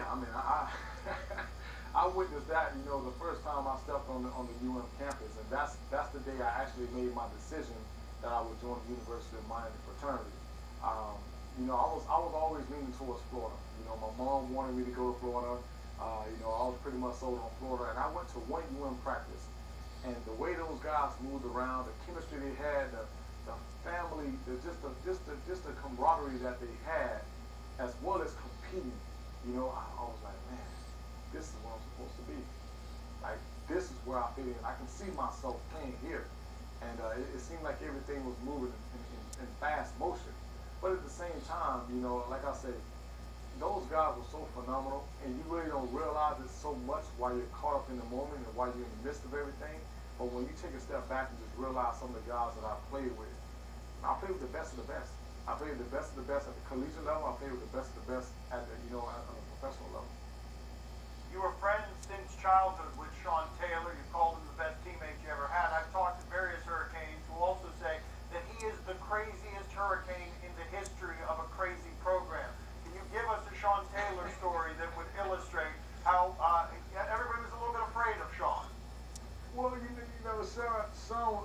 yeah, I mean, I witnessed that, the first time I stepped on the UM campus, and that's the day I actually made my decision that I would join the University of Miami fraternity. Um, I was always leaning towards Florida. My mom wanted me to go to Florida. I was pretty much sold on Florida, and I went to one UM practice, and the way those guys moved around, the chemistry they had, the family, just the camaraderie that they had, as well as competing. I was like, man, this is where I'm supposed to be. Like, this is where I fit in. I can see myself playing here. And it seemed like everything was moving in fast motion. But at the same time, like I said, those guys were so phenomenal, and you really don't realize it so much while you're caught up in the moment and while you're in the midst of everything. But when you take a step back and just realize some of the guys that I played with, I played with the best of the best. I played with the best of the best at the collegiate level. I played with the best of the best at the professional level. You were friends since childhood with Sean Taylor. You called him the best teammate you ever had. I've talked to various Hurricanes who also say that he is the craziest Hurricane in the history of a crazy program. Can you give us a Sean Taylor story that would illustrate how everybody was a little bit afraid of Sean? Well,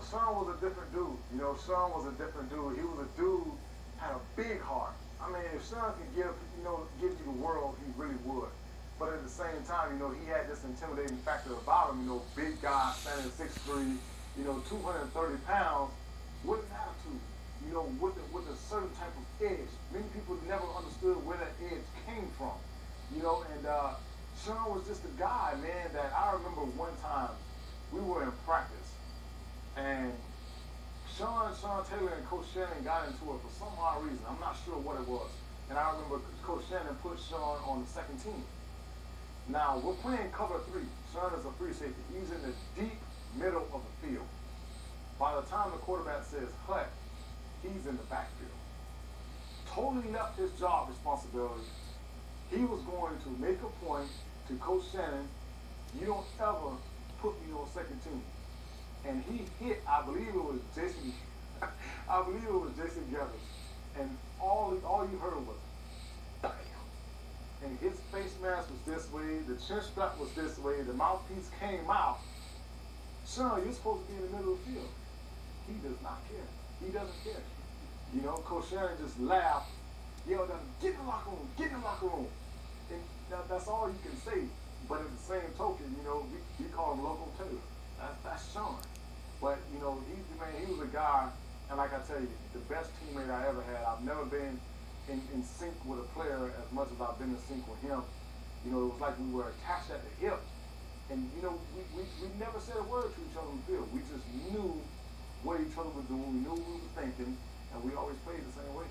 Sean was a different dude. Sean was a different dude. He was a dude, had a big heart. I mean, if Sean could give you the world, he really would. But at the same time, he had this intimidating factor about him, big guy, standing 6'3", 230 pounds, with an attitude, with a certain type of edge. Many people never understood where that edge came from, and Sean was just a guy, man, that I remember one time we were in practice, and Sean Taylor and Coach Shannon got into it for some odd reason. I'm not sure what it was. And I remember Coach Shannon put Sean on the second team. Now, we're playing cover 3. Sean is a free safety. He's in the deep middle of the field. By the time the quarterback says hut, he's in the backfield. Totally left his job responsibility. He was going to make a point to Coach Shannon, you don't ever put me on second team. And he hit, I believe it was Jason Gevers. And all you heard was, and his face mask was this way, the chin strap was this way, the mouthpiece came out. Sean, you're supposed to be in the middle of the field. He does not care. He doesn't care. Coach Shannon just laughed, yelled at him, get in the locker room, get in the locker room. And that's all you can say. But at the same token, we call him Local Taylor. That's Sean. But, he was a guy, and like I tell you, the best teammate I ever had. I've never been in sync with a player as much as I've been in sync with him. It was like we were attached at the hip. And, we never said a word to each other in the field. We just knew what each other was doing. We knew what we were thinking, and we always played the same way.